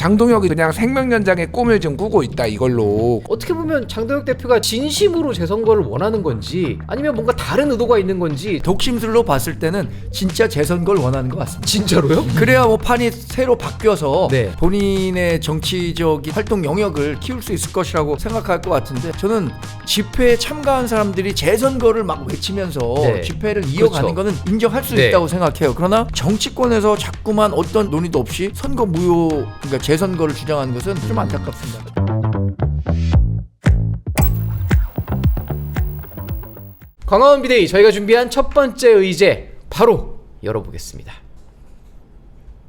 장동혁이 그냥 생명연장의 꿈을 지금 꾸고 있다 이걸로. 어떻게 보면 장동혁 대표가 진심으로 재선거를 원하는 건지 아니면 뭔가 다른 의도가 있는 건지. 독심술로 봤을 때는 진짜 재선거를 원하는 것 같습니다. 진짜로요? 그래야 뭐 판이 새로 바뀌어서 네. 본인의 정치적인 활동 영역을 키울 수 있을 것이라고 생각할 것 같은데, 저는 집회에 참가한 사람들이 재선거를 막 외치면서 네. 집회를 이어가는 그렇죠. 거는 인정할 수 네. 있다고 생각해요. 그러나 정치권에서 자꾸만 어떤 논의도 없이 선거 무효, 그러니까 재선거를 주장하는 것은 좀 안타깝습니다. 광화문 비대위 저희가 준비한 첫 번째 의제 바로 열어보겠습니다.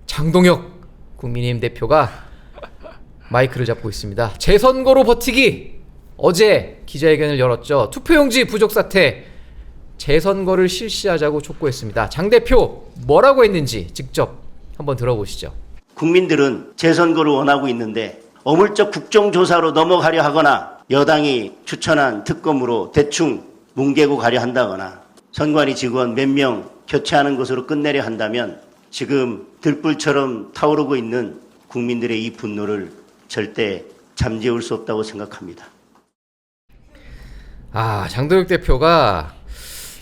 장동혁 국민의힘 대표가 마이크를 잡고 있습니다. 재선거로 버티기. 어제 기자회견을 열었죠. 투표용지 부족 사태, 재선거를 실시하자고 촉구했습니다. 장 대표 뭐라고 했는지 직접 한번 들어보시죠. 국민들은 재선거를 원하고 있는데 어물쩍 국정조사로 넘어가려 하거나 여당이 추천한 특검으로 대충 뭉개고 가려 한다거나 선관위 직원 몇 명 교체하는 것으로 끝내려 한다면 지금 들불처럼 타오르고 있는 국민들의 이 분노를 절대 잠재울 수 없다고 생각합니다. 장동혁 대표가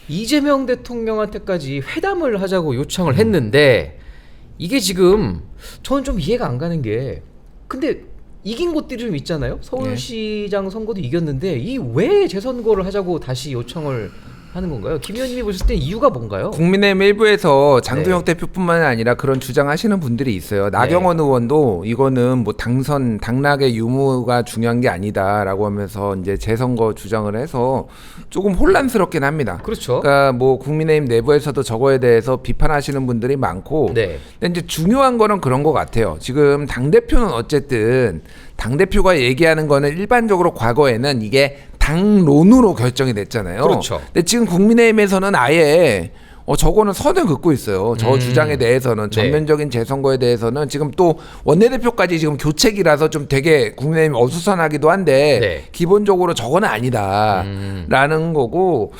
이재명 대통령한테까지 회담을 하자고 요청을 했는데, 이게 지금 저는 좀 이해가 안 가는 게, 근데 이긴 곳들이 좀 있잖아요. 서울시장 선거도 이겼는데 이 왜 재선거를 하자고 다시 요청을 하는 건가요? 김 의원님이 보셨을 때 이유가 뭔가요? 국민의힘 일부에서 장동혁 네. 대표뿐만 아니라 그런 주장하시는 분들이 있어요. 나경원 의원도 이거는 뭐 당락의 유무가 중요한 게 아니다라고 하면서 이제 재선거 주장을 해서 조금 혼란스럽긴 합니다. 그렇죠. 그러니까 뭐 국민의힘 내부에서도 저거에 대해서 비판하시는 분들이 많고, 네. 근데 이제 중요한 거는 그런 것 같아요. 지금 당 대표는 어쨌든 당 대표가 얘기하는 거는 일반적으로 과거에는 이게 당론으로 결정이 됐잖아요. 그렇죠. 근데 지금 국민의힘에서는 아예 저거는 선을 긋고 있어요. 저 주장에 대해서는, 전면적인 재선거에 대해서는 지금 또 원내대표까지 지금 교체기라서 좀 되게 국민의힘이 어수선하기도 한데, 네. 기본적으로 저거는 아니다라는 거고,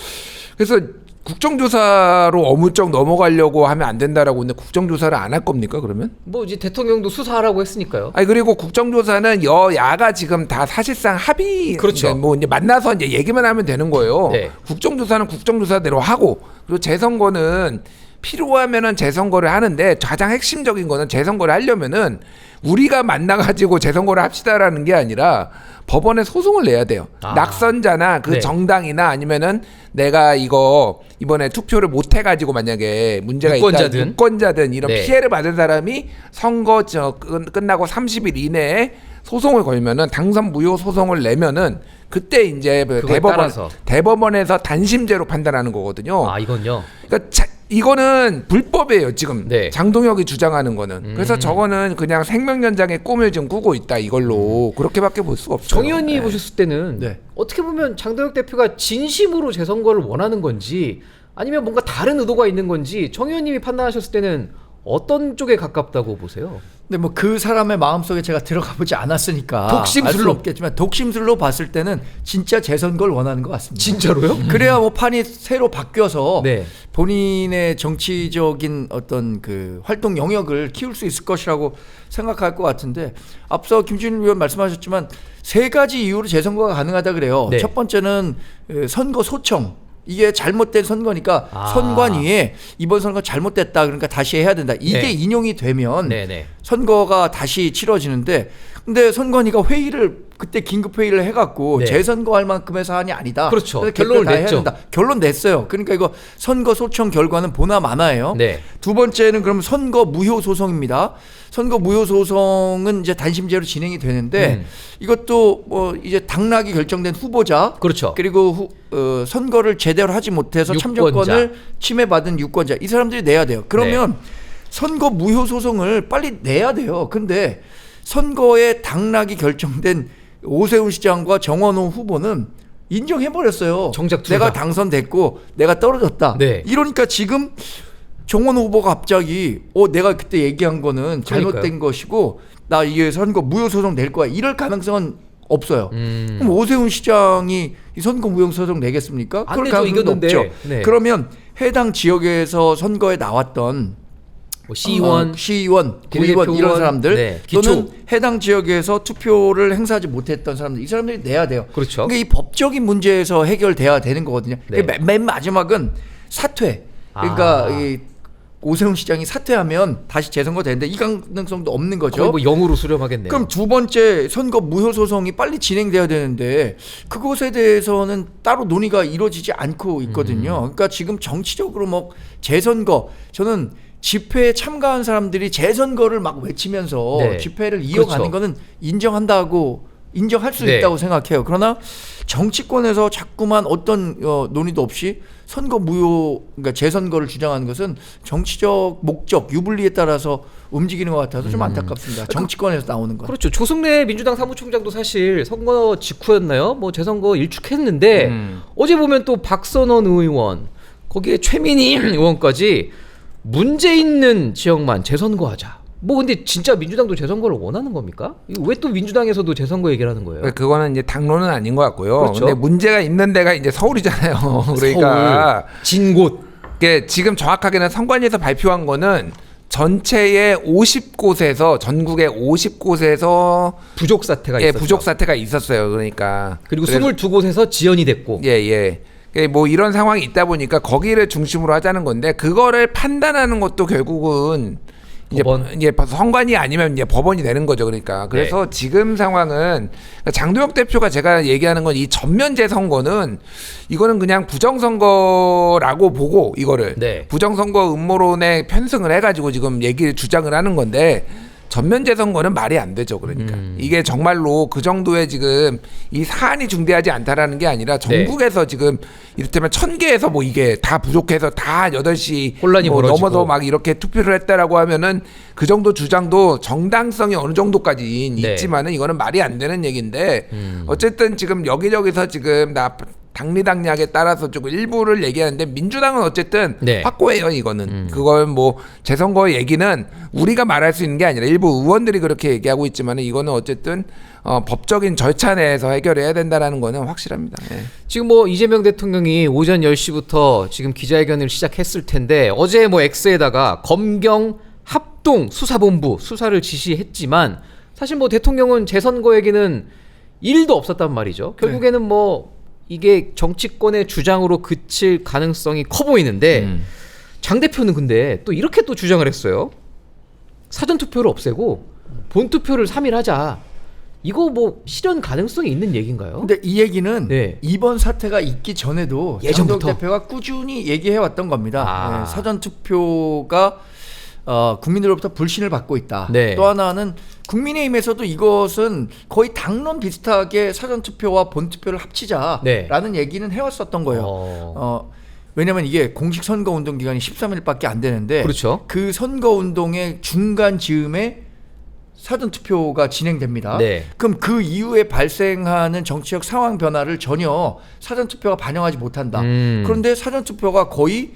그래서 국정조사로 어물쩍 넘어가려고 하면 안 된다라고. 근데 국정조사를 안 할 겁니까 그러면? 뭐 이제 대통령도 수사하라고 했으니까요. 아니, 그리고 국정조사는 여야가 지금 다 사실상 합의, 그렇죠. 뭐 이제 만나서 이제 얘기만 하면 되는 거예요. 네. 국정조사는 국정조사대로 하고, 그리고 재선거는 필요하면은 재선거를 하는데, 가장 핵심적인 거는 재선거를 하려면은 우리가 만나가지고 재선거를 합시다라는 게 아니라 법원에 소송을 내야 돼요. 낙선자나 그 네. 정당이나 아니면은 내가 이거 이번에 투표를 못 해가지고 만약에 문제가 유권자든. 있다, 유권자든 이런 네. 피해를 받은 사람이 선거 끝나고 30일 이내에 소송을 걸면은, 당선 무효 소송을 내면은 그때 이제 대법원에서 단심제로 판단하는 거거든요. 이건요. 그러니까 이거는 불법이에요 지금. 네. 장동혁이 주장하는 거는. 그래서 저거는 그냥 생명연장의 꿈을 지금 꾸고 있다 이걸로. 그렇게밖에 볼 수가 없어요. 정 의원님이 보셨을 때는 네. 어떻게 보면 장동혁 대표가 진심으로 재선거를 원하는 건지 아니면 뭔가 다른 의도가 있는 건지, 정 의원님이 판단하셨을 때는 어떤 쪽에 가깝다고 보세요? 근데 뭐 그 사람의 마음속에 제가 들어가 보지 않았으니까 독심술로. 알 수는 없겠지만, 독심술로 봤을 때는 진짜 재선거를 원하는 것 같습니다. 진짜로요? 그래야 뭐 판이 새로 바뀌어서 네. 본인의 정치적인 어떤 그 활동 영역을 키울 수 있을 것이라고 생각할 것 같은데, 앞서 김준일 의원 말씀하셨지만 세 가지 이유로 재선거가 가능하다 그래요. 네. 첫 번째는 선거 소청. 이게 잘못된 선거니까 선관위에 이번 선거 잘못됐다, 그러니까 다시 해야 된다. 이게 네. 인용이 되면 네네. 선거가 다시 치러지는데, 근데 선관위가 회의를 그때 긴급 회의를 해갖고 네. 재선거할 만큼의 사안이 아니다. 그렇죠. 그래서 결론을 다 해야 냈죠. 된다. 결론 냈어요. 그러니까 이거 선거 소청 결과는 보나 마나예요. 네. 두 번째는 그럼 선거 무효 소송입니다. 선거 무효 소송은 이제 단심제로 진행이 되는데, 이것도 뭐 이제 당락이 결정된 후보자, 그렇죠. 그리고 선거를 제대로 하지 못해서 유권자. 참정권을 침해받은 유권자, 이 사람들이 내야 돼요. 그러면 선거 무효 소송을 빨리 내야 돼요. 근데 선거에 당락이 결정된 오세훈 시장과 정원호 후보는 인정해버렸어요. 정작 둘 내가 다. 당선됐고 내가 떨어졌다. 네. 이러니까 지금 정원호 후보가 갑자기 내가 그때 얘기한 거는 잘못된 그러니까요. 것이고 나 이게 선거 무효 소송 낼 거야, 이럴 가능성은 없어요. 그럼 오세훈 시장이 이 선거 무효 소송 내겠습니까? 안 그럴 되죠. 가능성도 이겼는데. 없죠. 네. 그러면 해당 지역에서 선거에 나왔던 뭐 시의원, 시의원, 비례대표 구의원 이런 의원, 사람들 네, 또는 기초. 해당 지역에서 투표를 행사하지 못했던 사람들 이 사람들이 내야 돼요. 그렇죠. 그러니까 이 법적인 문제에서 해결돼야 되는 거거든요. 네. 맨 마지막은 사퇴. 그러니까 아. 이 오세훈 시장이 사퇴하면 다시 재선거 되는데 이 가능성도 없는 거죠. 거의 뭐 영으로 수렴하겠네요. 그럼 두 번째 선거 무효 소송이 빨리 진행돼야 되는데 그것에 대해서는 따로 논의가 이루어지지 않고 있거든요. 그러니까 지금 정치적으로 뭐 재선거 저는 집회에 참가한 사람들이 재선거를 막 외치면서 네. 집회를 이어가는 그렇죠. 거는 인정할 수 네. 있다고 생각해요. 그러나 정치권에서 자꾸만 어떤 논의도 없이 선거 무효, 그러니까 재선거를 주장하는 것은 정치적 목적, 유불리에 따라서 움직이는 것 같아서 좀 안타깝습니다. 정치권에서 나오는 건. 그렇죠. 조승래 민주당 사무총장도 사실 선거 직후였나요? 뭐 재선거 일축했는데 어제 보면 또 박선원 의원 거기에 최민희 의원까지 문제 있는 지역만 재선거하자. 뭐 근데 진짜 민주당도 재선거를 원하는 겁니까? 왜 또 민주당에서도 재선거 얘기를 하는 거예요? 그거는 이제 당론은 아닌 것 같고요. 그렇죠. 근데 문제가 있는 데가 이제 서울이잖아요. 그러니까 진곳. 이게 지금 정확하게는 선관위에서 발표한 거는 전체의 50곳에서 전국의 50곳에서 부족 사태가 예, 있었죠. 부족 사태가 있었어요. 그러니까 그리고 그래서- 22곳에서 지연이 됐고. 예. 뭐 이런 상황이 있다 보니까 거기를 중심으로 하자는 건데 그거를 판단하는 것도 결국은 법원? 이제 선관위 아니면 이제 법원이 되는 거죠. 그러니까 그래서 지금 상황은 장도혁 대표가 제가 얘기하는 건 이 전면 재선거는 이거는 그냥 부정선거라고 보고 이거를 네. 부정선거 음모론에 편승을 해가지고 지금 얘기를 주장을 하는 건데 전면 재선거는 말이 안 되죠. 그러니까 이게 정말로 그 정도의 지금 이 사안이 중대하지 않다라는 게 아니라 전국에서 지금 이를테면 1000개에서 뭐 이게 다 부족해서 다 8시 혼란이 뭐 벌어지고. 넘어서 막 이렇게 투표를 했다라고 하면은 그 정도 주장도 정당성이 어느 정도까지 네. 있지만은 이거는 말이 안 되는 얘기인데 어쨌든 지금 여기저기서 지금 나 당리당략에 따라서 조금 일부를 얘기하는데 민주당은 어쨌든 네. 확고해요. 이거는 그건 뭐 재선거 얘기는 우리가 말할 수 있는 게 아니라 일부 의원들이 그렇게 얘기하고 있지만 이거는 어쨌든 법적인 절차 내에서 해결해야 된다라는 거는 확실합니다. 예. 지금 뭐 이재명 대통령이 오전 10시부터 지금 기자회견을 시작했을 텐데 어제 뭐 X에다가 검경 합동 수사본부 수사를 지시했지만 사실 뭐 대통령은 재선거 얘기는 1도 없었단 말이죠. 결국에는 뭐 이게 정치권의 주장으로 그칠 가능성이 커 보이는데 장 대표는 근데 또 이렇게 또 주장을 했어요. 사전 투표를 없애고 본 투표를 3일 하자. 이거 뭐 실현 가능성이 있는 얘기인가요? 근데 이 얘기는 네. 이번 사태가 있기 전에도 예전부터? 장도혁 대표가 꾸준히 얘기해 왔던 겁니다. 아. 사전 투표가 국민들로부터 불신을 받고 있다. 네. 또 하나는 국민의힘에서도 이것은 거의 당론 비슷하게 사전 투표와 본 투표를 합치자라는 네. 얘기는 해왔었던 거예요. 왜냐하면 이게 공식 선거 운동 기간이 13일밖에 안 되는데 그렇죠. 그 선거 운동의 중간 즈음에 사전 투표가 진행됩니다. 네. 그럼 그 이후에 발생하는 정치적 상황 변화를 전혀 사전 투표가 반영하지 못한다. 그런데 사전 투표가 거의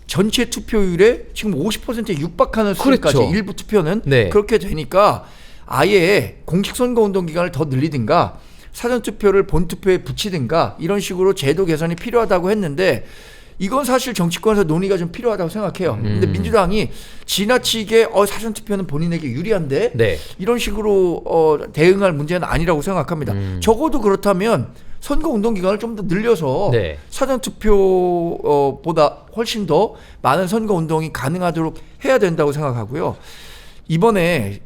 전체 투표율의 지금 50%에 육박하는 수준까지 그렇죠. 일부 투표는 네. 그렇게 되니까 아예 공식 선거 운동 기간을 더 늘리든가 사전 투표를 본 투표에 붙이든가 이런 식으로 제도 개선이 필요하다고 했는데 이건 사실 정치권에서 논의가 좀 필요하다고 생각해요. 근데 민주당이 지나치게 사전 투표는 본인에게 유리한데 네. 이런 식으로 대응할 문제는 아니라고 생각합니다. 적어도 그렇다면 선거 운동 기간을 좀 더 늘려서 네. 사전 투표보다 훨씬 더 많은 선거 운동이 가능하도록 해야 된다고 생각하고요. 이번에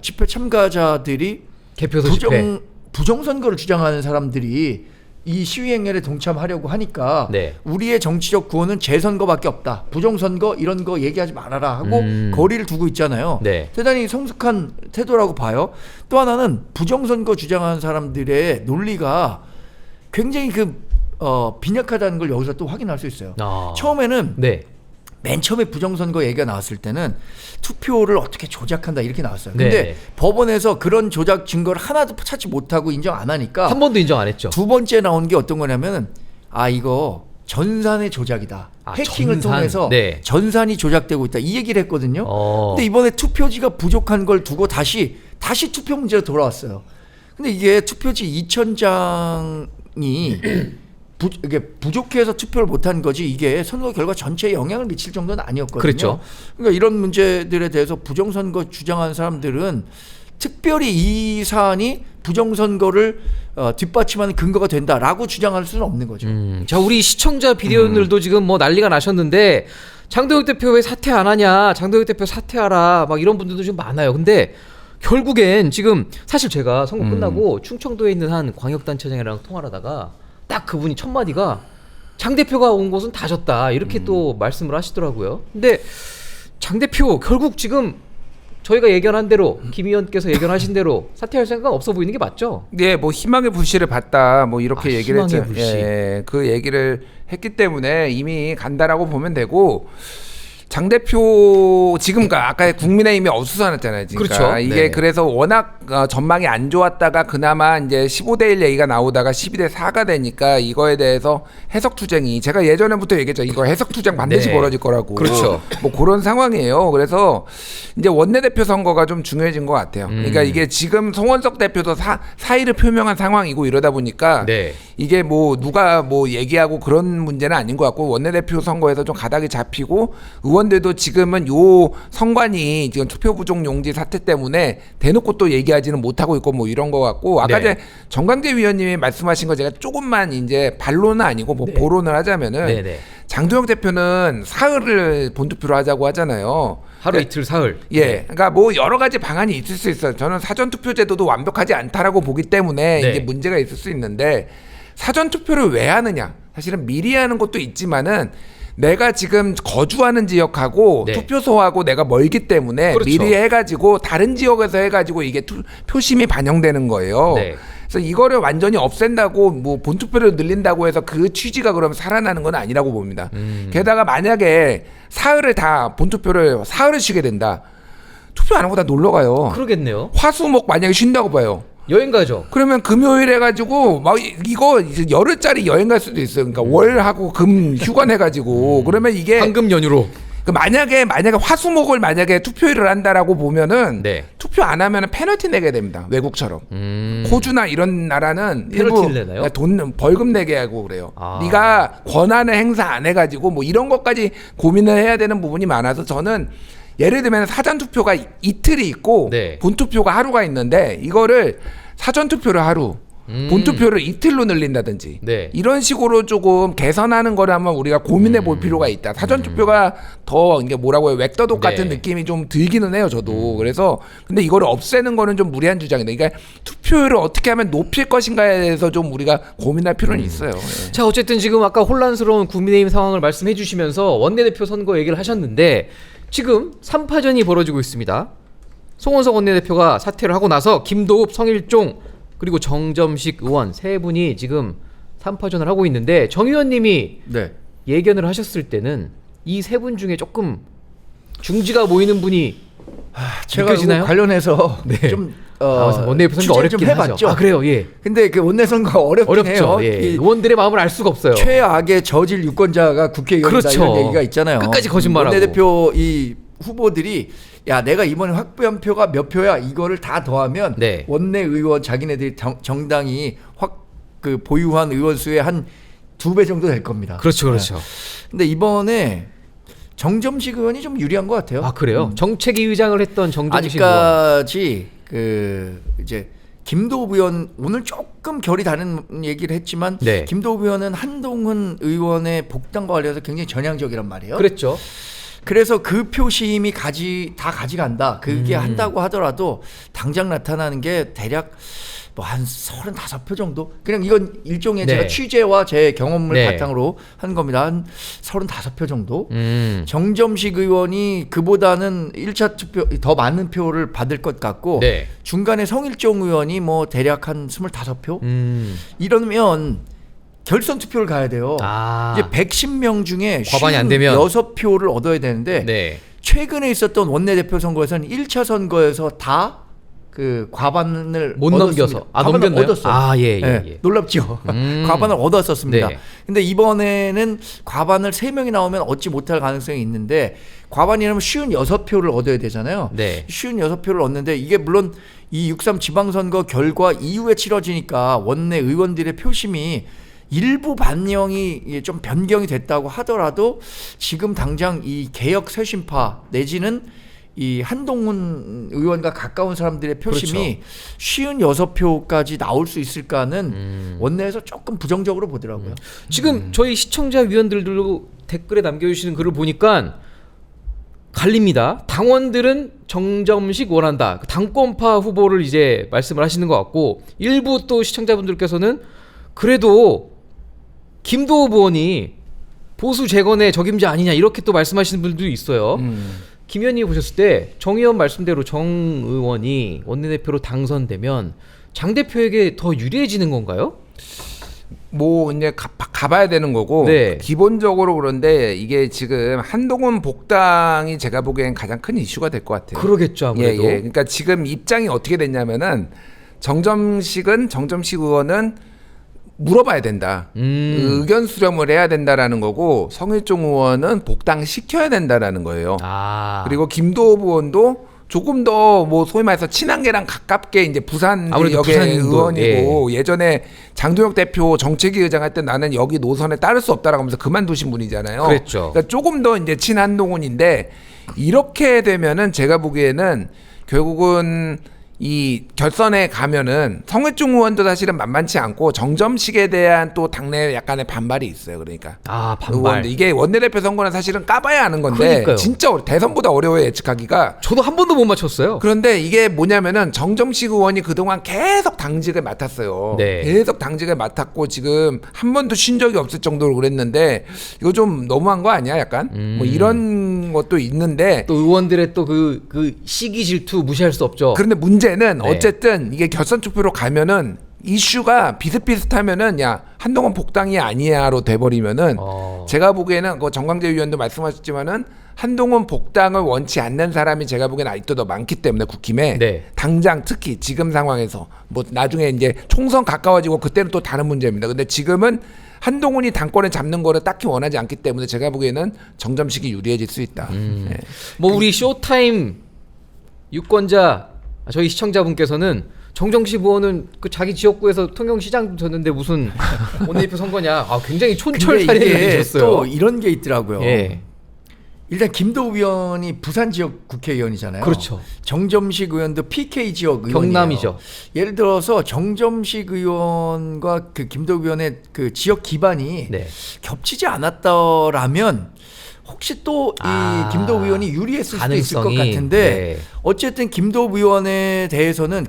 집회 참가자들이 개표소 집회. 부정 선거를 주장하는 사람들이 이 시위 행렬에 동참하려고 하니까 네. 우리의 정치적 구호는 재선거밖에 없다. 부정선거 이런 거 얘기하지 말아라 하고 거리를 두고 있잖아요. 네. 대단히 성숙한 태도라고 봐요. 또 하나는 부정선거 주장하는 사람들의 논리가 굉장히 빈약하다는 걸 여기서 또 확인할 수 있어요. 처음에는 네. 맨 처음에 부정선거 얘기가 나왔을 때는 투표를 어떻게 조작한다 이렇게 나왔어요. 네. 근데 법원에서 그런 조작 증거를 하나도 찾지 못하고 인정 안 하니까 한 번도 인정 안 했죠. 두 번째 나온 게 어떤 거냐면은 이거 전산의 조작이다. 해킹을 전산. 통해서 네. 전산이 전산이 조작되고 있다. 이 얘기를 했거든요. 어. 근데 이번에 투표지가 부족한 걸 두고 다시 투표 문제로 돌아왔어요. 근데 이게 투표지 2,000장이 이게 부족해서 투표를 못한 거지 이게 선거 결과 전체에 영향을 미칠 정도는 아니었거든요. 그렇죠. 그러니까 이런 문제들에 대해서 부정선거 주장하는 사람들은 특별히 이 사안이 부정선거를 뒷받침하는 근거가 된다라고 주장할 수는 없는 거죠. 자, 우리 시청자 비대위원들도 지금 뭐 난리가 나셨는데 장도혁 대표 왜 사퇴 안 하냐? 장도혁 대표 사퇴하라. 막 이런 분들도 좀 많아요. 근데 결국엔 지금 사실 제가 선거 끝나고 충청도에 있는 한 광역단체장이랑 통화를 하다가 딱 그분이 첫 마디가 장 대표가 온 곳은 다 졌다 이렇게 또 말씀을 하시더라고요. 근데 장 대표 결국 지금 저희가 예견한 대로 김 의원께서 예견하신 대로 사퇴할 생각 없어 보이는 게 맞죠? 네, 뭐 희망의 불씨를 봤다, 뭐 이렇게 얘기를 희망의 했죠. 불씨. 예, 그 얘기를 했기 때문에 이미 간다라고 보면 되고. 장 대표 지금 아까 국민의힘이 어수선했잖아요. 그러니까 그렇죠. 이게 네. 그래서 워낙 전망이 안 좋았다가 그나마 이제 15대 1 얘기가 나오다가 12대 4가 되니까 이거에 대해서 해석 투쟁이 제가 예전에부터 얘기했죠. 이거 해석 투쟁 반드시 네. 벌어질 거라고. 그렇죠. 뭐 그런 상황이에요. 그래서 이제 원내대표 선거가 좀 중요해진 것 같아요. 그러니까 이게 지금 송원석 대표도 사의를 표명한 상황이고 이러다 보니까 네. 이게 뭐 누가 뭐 얘기하고 그런 문제는 아닌 것 같고 원내대표 선거에서 좀 가닥이 잡히고 의원들도 지금은 요 선관위 지금 투표 부족 용지 사태 때문에 대놓고 또 얘기하지는 못하고 있고 뭐 이런 것 같고 아까 네. 전에 정강재 위원님이 말씀하신 거 제가 조금만 이제 반론은 아니고 뭐 보론을 하자면은 네, 네. 장도혁 대표는 사흘을 본투표로 하자고 하잖아요. 하루 이틀 사흘. 예, 그러니까 뭐 여러 가지 방안이 있을 수 있어요. 저는 사전 투표 제도도 완벽하지 않다라고 보기 때문에 네. 이제 문제가 있을 수 있는데 사전 투표를 왜 하느냐? 사실은 미리 하는 것도 있지만은 내가 지금 거주하는 지역하고 네. 투표소하고 내가 멀기 때문에 그렇죠. 미리 해가지고 다른 지역에서 해가지고 이게 표심이 반영되는 거예요. 네. 그래서 이거를 완전히 없앤다고 뭐 본투표를 늘린다고 해서 그 취지가 그러면 살아나는 건 아니라고 봅니다. 게다가 만약에 사흘을 다 본투표를 사흘을 쉬게 된다. 투표 안 하고 다 놀러 가요. 그러겠네요. 화수목 만약에 쉰다고 봐요. 여행 가죠. 그러면 금요일 해가지고 막 이거 열흘짜리 여행 갈 수도 있어요. 그러니까 월하고 금 휴가 내가지고 그러면 이게 황금 연휴로. 만약에 화수목을 만약에 투표일을 한다라고 보면은 네. 투표 안 하면은 페널티 내게 됩니다. 외국처럼. 호주나 이런 나라는 페널티를 내나요? 돈 벌금 내게 하고 그래요. 아. 네가 권한을 행사 안 해가지고 뭐 이런 것까지 고민을 해야 되는 부분이 많아서 저는 예를 들면 사전 투표가 이틀이 있고 네. 본 투표가 하루가 있는데 이거를 사전 투표를 하루 본 투표를 이틀로 늘린다든지 네. 이런 식으로 조금 개선하는 거라면 우리가 고민해 볼 필요가 있다. 사전 투표가 더 이게 뭐라고 해요? 웩더독 같은 네. 느낌이 좀 들기는 해요, 저도. 그래서 근데 이거를 없애는 거는 좀 무리한 주장이다. 그러니까 투표율을 어떻게 하면 높일 것인가에 대해서 좀 우리가 고민할 필요는 있어요. 예. 자, 어쨌든 지금 아까 혼란스러운 국민의힘 상황을 말씀해 주시면서 원내대표 선거 얘기를 하셨는데 지금 3파전이 벌어지고 있습니다. 송원석 원내대표가 사퇴를 하고 나서 김도읍, 성일종 그리고 정점식 의원 세 분이 지금 3파전을 하고 있는데 정 의원님이 네. 예견을 하셨을 때는 이 세 분 중에 조금 중지가 보이는 분이 제가 느껴지나요? 이거 관련해서 네. 좀 원내대표 선거 취재를 어렵긴 좀 해봤죠. 하죠. 아, 그래요, 예. 근데 그 원내 선거가 어렵긴 어렵죠. 해요. 예. 이 의원들의 마음을 알 수가 없어요. 최악의 저질 유권자가 국회의원이다 그렇죠. 이런 얘기가 있잖아요. 끝까지 거짓말하고. 원내대표 이 후보들이 야 내가 이번에 확보한 표가 몇 표야 이거를 다 더하면 네. 원내 의원 자기네들이 정당이 그 보유한 의원 수의 한 2배 정도 될 겁니다. 그렇죠, 그렇죠. 근데 이번에 정점식 의원이 좀 유리한 것 같아요. 아, 그래요? 정책위 의장을 했던 정점식 의원. 아직까지 그 이제 김도읍 의원 오늘 조금 결이 다른 얘기를 했지만 네. 김도읍 의원은 한동훈 의원의 복당과 관련해서 굉장히 전향적이란 말이에요. 그랬죠. 그래서 그 표심이 다 가져간다. 그게 한다고 하더라도 당장 나타나는 게 대략 뭐 한 35표 정도? 그냥 이건 일종의 네. 제가 취재와 제 경험을 네. 바탕으로 한 겁니다. 한 35표 정도? 음. 정점식 의원이 그보다는 1차 투표 더 많은 표를 받을 것 같고 네. 중간에 성일종 의원이 뭐 대략 한 25표? 음. 이러면 결선 투표를 가야 돼요. 아. 이제 110명 중에 과반이 안 되면 6표를 얻어야 되는데 네. 최근에 있었던 원내대표 선거에서는 1차 선거에서 다 그 과반을 못 얻었습니다. 넘겨서. 아, 과반을 넘겼나요? 얻었어요. 아, 예, 예, 네, 예. 놀랍죠. 과반을 얻었었습니다. 네. 근데 이번에는 과반을 3명이 나오면 얻지 못할 가능성이 있는데 과반이라면 56표를 얻어야 되잖아요. 네. 56표를 얻는데 이게 물론 이 6.3 지방선거 결과 이후에 치러지니까 원내 의원들의 표심이 일부 반영이 좀 변경이 됐다고 하더라도 지금 당장 이 개혁 쇄신파 내지는 이 한동훈 의원과 가까운 사람들의 표심이 56표까지 나올 수 있을까는 원내에서 조금 부정적으로 보더라고요. 지금 저희 시청자 위원들도 댓글에 남겨주시는 글을 보니까 갈립니다. 당원들은 정점식 원한다. 당권파 후보를 이제 말씀을 하시는 것 같고, 일부 또 시청자분들께서는 그래도 김도읍 의원이 보수 재건의 적임자 아니냐 이렇게 또 말씀하시는 분들도 있어요. 김 의원님 보셨을 때 정 의원 말씀대로 정 의원이 원내대표로 당선되면 장 대표에게 더 유리해지는 건가요? 뭐 이제 가봐야 되는 거고 네. 기본적으로 그런데 이게 지금 한동훈 복당이 제가 보기엔 가장 큰 이슈가 될 것 같아요. 그러겠죠, 아무래도. 예. 그러니까 지금 입장이 어떻게 됐냐면은 정점식 의원은 물어봐야 된다. 의견 수렴을 해야 된다라는 거고 성일종 의원은 복당시켜야 된다라는 거예요. 아. 그리고 김도읍 의원도 조금 더 뭐 소위 말해서 친한계랑 가깝게 이제 부산 아무래도 역의 부산도, 의원이고 예전에 장도혁 대표 정책위 의장 할 때 나는 여기 노선에 따를 수 없다라고 하면서 그만두신 분이잖아요. 그랬죠. 그러니까 조금 더 이제 친한동훈인데 이렇게 되면은 제가 보기에는 결국은 이 결선에 가면은 성일종 의원도 사실은 만만치 않고 정점식에 대한 또 당내 약간의 반발이 있어요. 그러니까 아, 반발. 의원들. 이게 원내대표 선거는 사실은 까봐야 하는 건데 그러니까요. 진짜 대선보다 어려워요 예측하기가. 저도 한 번도 못 맞췄어요. 그런데 이게 뭐냐면은 정점식 의원이 그동안 계속 당직을 맡았어요. 네. 계속 당직을 맡았고 지금 한 번도 쉰 적이 없을 정도로 그랬는데 이거 좀 너무한 거 아니야 약간? 뭐 이런 것도 있는데 또 의원들의 또 그 시기 질투 무시할 수 없죠. 그런데 문제는 네. 어쨌든 이게 결선 투표로 가면은 이슈가 비슷비슷하면은 야 한동훈 복당이 아니야로 돼버리면은 제가 보기에는 그 정광재 위원도 말씀하셨지만은 한동훈 복당을 원치 않는 사람이 제가 보기에는 아직도 더 많기 때문에 국힘에 네. 당장 특히 지금 상황에서 뭐 나중에 이제 총선 가까워지고 그때는 또 다른 문제입니다. 근데 지금은 한동훈이 당권을 잡는 거를 딱히 원하지 않기 때문에 제가 보기에는 정점식이 유리해질 수 있다. 네. 뭐 우리 쇼타임 유권자 저희 시청자분께서는 정정식 의원은 그 자기 지역구에서 통영시장 졌는데 무슨 원내대표 선거냐. 아, 굉장히 근데 촌철살인을 이게 해주셨어요. 또 이런 게 있더라고요. 예. 일단 김도읍 의원이 부산 지역 국회의원이잖아요. 그렇죠. 정점식 의원도 PK 지역 의원이에요. 경남이죠. 예를 들어서 정점식 의원과 그 김도읍 의원의 그 지역 기반이 네. 겹치지 않았더라면 혹시 또 이 김도읍 의원이 유리했을 수도 있을 것 가능성이, 같은데 네. 어쨌든 김도읍 의원에 대해서는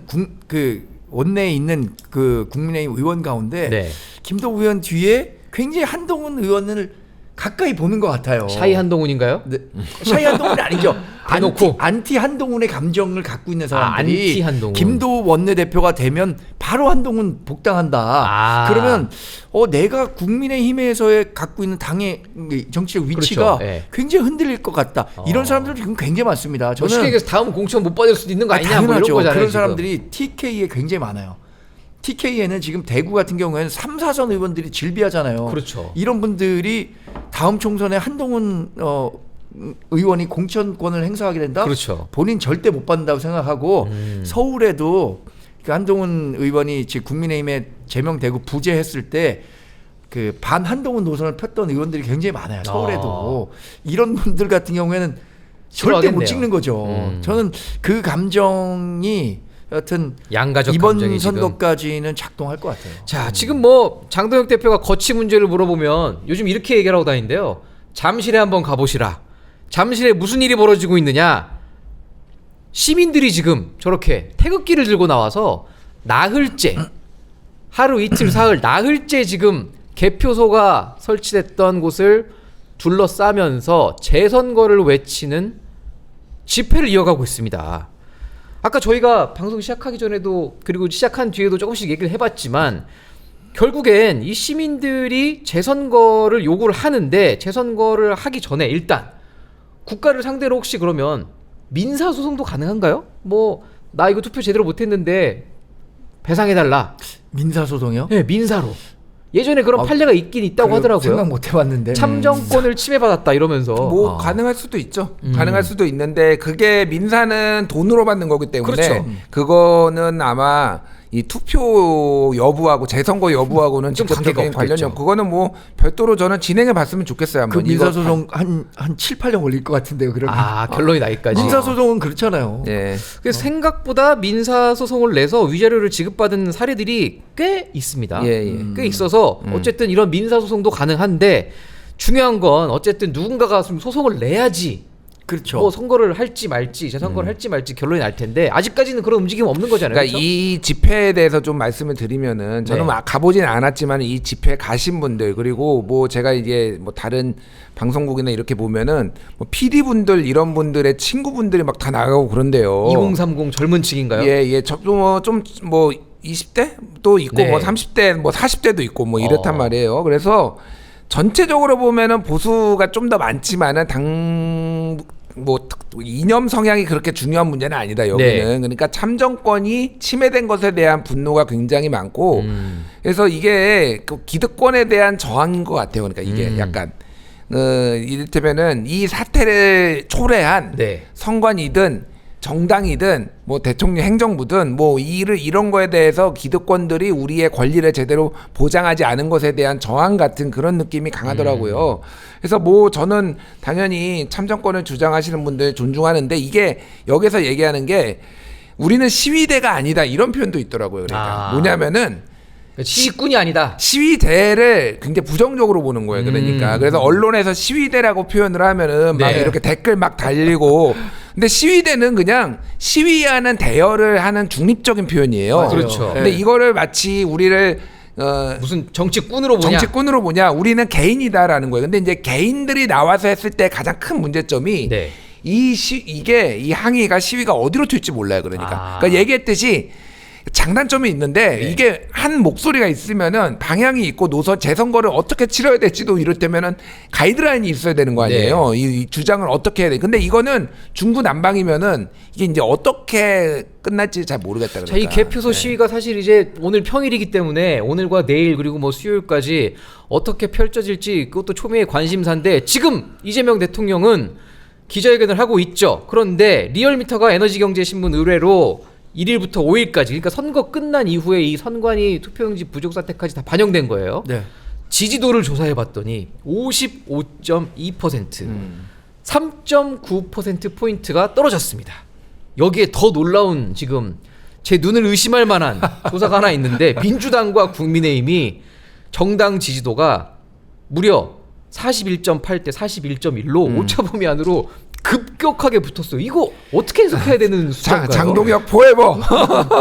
그 원내에 있는 그 국민의힘 의원 가운데 네. 김도읍 의원 뒤에 굉장히 한동훈 의원을 가까이 보는 것 같아요. 샤이 한동훈인가요? 네. 샤이 한동훈이 아니죠. 대놓고. 안티 한동훈의 감정을 갖고 있는 사람들이 안티 한동훈. 김도읍 원내대표가 되면 바로 한동훈 복당한다. 아. 그러면 내가 국민의힘에서의 갖고 있는 당의 정치적 위치가 그렇죠. 네. 굉장히 흔들릴 것 같다. 이런 사람들 지금 굉장히 많습니다. 뭐 쉽게 저는 얘기해서 다음 공천 못 받을 수도 있는 거 아니냐 뭐 이런 당연하죠. 거잖아요. 그런 지금. 사람들이 TK에 굉장히 많아요. TK에는 지금 대구 같은 경우에는 3, 4선 의원들이 질비하잖아요. 그렇죠. 이런 분들이 다음 총선에 한동훈 의원이 공천권을 행사하게 된다? 그렇죠. 본인 절대 못 받는다고 생각하고 서울에도 그 한동훈 의원이 지금 국민의힘에 제명되고 부재했을 때 그 반 한동훈 노선을 폈던 의원들이 굉장히 많아요. 서울에도. 이런 분들 같은 경우에는 절대 못 싫어하겠네요. 찍는 거죠. 저는 그 감정이 여하튼 양가적 이번 감정이 지금. 선거까지는 작동할 것 같아요. 자, 지금 뭐 장도혁 대표가 거치 문제를 물어보면 요즘 이렇게 얘기를 하고 다니는데요. 잠실에 한번 가보시라. 잠실에 무슨 일이 벌어지고 있느냐. 시민들이 지금 저렇게 태극기를 들고 나와서 나흘째 하루 이틀 사흘 나흘째 지금 개표소가 설치됐던 곳을 둘러싸면서 재선거를 외치는 집회를 이어가고 있습니다. 아까 저희가 방송 시작하기 전에도 그리고 시작한 뒤에도 조금씩 얘기를 해봤지만 결국엔 이 시민들이 재선거를 요구를 하는데 재선거를 하기 전에 일단 국가를 상대로 혹시 그러면 민사소송도 가능한가요? 뭐 나 이거 투표 제대로 못했는데 배상해달라. 민사소송이요? 네, 민사로. 예전에 그런 판례가 있긴 있다고 하더라고요. 생각 못 해봤는데. 참정권을 침해받았다 이러면서. 뭐 가능할 수도 있죠. 가능할 수도 있는데 그게 민사는 돈으로 받는 거기 때문에 그렇죠. 그거는 아마 이 투표 여부하고 재선거 여부하고는 좀 직접적인 관계가 관련이 없겠죠. 없고 그거는 뭐 별도로 저는 진행해 봤으면 좋겠어요. 그 한번 이거 민사소송 한 7, 8년 걸릴 것 같은데요. 그러면 결론이 나기까지. 민사소송은 그렇잖아요. 예. 그래서 생각보다 민사 소송을 내서 위자료를 지급받은 사례들이 꽤 있습니다. 예, 예. 꽤 있어서 어쨌든 이런 민사 소송도 가능한데 중요한 건 어쨌든 누군가가 좀 소송을 내야지. 그렇죠. 뭐 선거를 할지 말지 재선거를 할지 말지 결론이 날 텐데 아직까지는 그런 움직임 없는 거잖아요. 그러니까 그렇죠? 이 집회에 대해서 좀 말씀을 드리면은 저는 네. 가보진 않았지만 이 집회 가신 분들 그리고 뭐 제가 이제 뭐 다른 방송국이나 이렇게 보면은 뭐 PD 분들 이런 분들의 친구분들이 막 다 나가고 그런데요. 2030 젊은 층인가요? 예. 저도 뭐 20대 또 있고 네. 뭐 30대 뭐 40대도 있고 뭐 이렇단 어. 말이에요. 그래서 전체적으로 보면은 보수가 좀 더 많지만은 뭐 이념 성향이 그렇게 중요한 문제는 아니다 여기는. 네. 그러니까 참정권이 침해된 것에 대한 분노가 굉장히 많고 그래서 이게 그 기득권에 대한 저항인 것 같아요. 그러니까 이게 약간 이를테면은 이 사태를 초래한 네. 선관이든 정당이든 뭐 대통령 행정부든 뭐 이런 거에 대해서 기득권들이 우리의 권리를 제대로 보장하지 않은 것에 대한 저항 같은 그런 느낌이 강하더라고요. 그래서 뭐 저는 당연히 참정권을 주장하시는 분들 존중하는데 이게 여기서 얘기하는 게 우리는 시위대가 아니다 이런 표현도 있더라고요. 그러니까 뭐냐면은 시위꾼이 아니다. 시위대를 굉장히 부정적으로 보는 거예요. 그러니까 그래서 언론에서 시위대라고 표현을 하면은 막 네. 이렇게 댓글 막 달리고 근데 시위대는 그냥 시위하는 대여를 하는 중립적인 표현이에요. 맞아요. 그렇죠. 근데 네. 이거를 마치 우리를 무슨 정치꾼으로 보냐? 정치꾼으로 보냐? 우리는 개인이다라는 거예요. 근데 이제 개인들이 나와서 했을 때 가장 큰 문제점이 네. 이 항의가 시위가 어디로 튈지 몰라요. 그러니까. 그러니까 얘기했듯이 장단점이 있는데 네. 이게 한 목소리가 있으면은 방향이 있고 노선 재선거를 어떻게 치러야 될지도 이럴때면은 가이드라인이 있어야 되는 거 아니에요. 이 주장을 어떻게 해야 돼. 근데 이거는 중구난방이면은 이게 이제 어떻게 끝날지 잘 모르겠다. 자, 이 개표소 시위가 사실 이제 오늘 평일이기 때문에 오늘과 내일 그리고 뭐 수요일까지 어떻게 펼쳐질지 그것도 초미의 관심사인데 지금 이재명 대통령은 기자회견을 하고 있죠. 그런데 리얼미터가 에너지경제신문 의뢰로 1일부터 5일까지 그러니까 선거 끝난 이후에 이 선관위 투표용지 부족 사태까지 다 반영된 거예요. 네. 지지도를 조사해봤더니 55.2% 3.9% 포인트가 떨어졌습니다. 여기에 더 놀라운 지금 제 눈을 의심할 만한 조사가 하나 있는데 민주당과 국민의힘이 정당 지지도가 무려 41.8대 41.1로 오차범위 안으로 급격하게 붙었어요. 이거 어떻게 해석해야 되는 숫자인가요? 장동혁 포에버.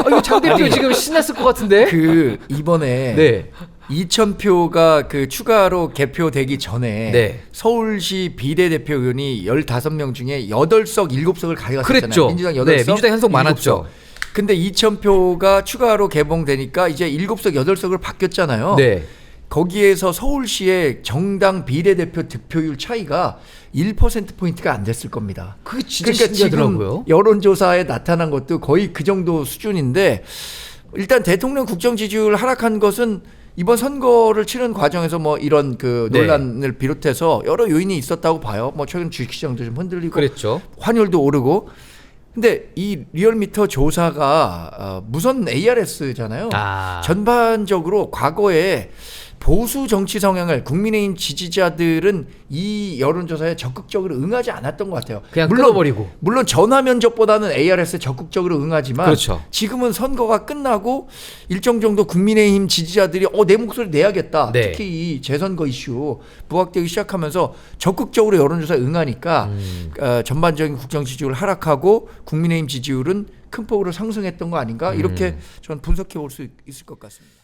이거 장 대표 지금 신났을 것 같은데? 그 이번에 네. 2,000표가 그 추가로 개표되기 전에 네. 서울시 비례대표 의원이 15명 중에 8석, 7석을 가져갔잖아요. 그랬죠. 민주당 8석. 네, 민주당 한석 많았죠. 7석. 근데 2,000표가 추가로 개봉되니까 이제 7석, 8석을 바뀌었잖아요. 네. 거기에서 서울시의 정당 비례대표 득표율 차이가 1%포인트가 안 됐을 겁니다. 그게 진짜 그러니까 신기하더라고요. 지금 여론조사에 나타난 것도 거의 그 정도 수준인데 일단 대통령 국정 지지율 하락한 것은 이번 선거를 치른 과정에서 뭐 이런 그 네. 논란을 비롯해서 여러 요인이 있었다고 봐요. 뭐 최근 주식시장도 좀 흔들리고 그랬죠. 환율도 오르고. 근데 이 리얼미터 조사가 무선 ARS잖아요. 전반적으로 과거에 보수 정치 성향을 국민의힘 지지자들은 이 여론조사에 적극적으로 응하지 않았던 것 같아요. 그냥 끊어버리고. 물론 전화 면접보다는 ARS에 적극적으로 응하지만 그렇죠. 지금은 선거가 끝나고 일정 정도 국민의힘 지지자들이 내 목소리 내야겠다. 네. 특히 이 재선거 이슈 부각되기 시작하면서 적극적으로 여론조사에 응하니까 전반적인 국정 지지율 하락하고 국민의힘 지지율은 큰 폭으로 상승했던 거 아닌가 이렇게 저는 분석해 볼 수 있을 것 같습니다.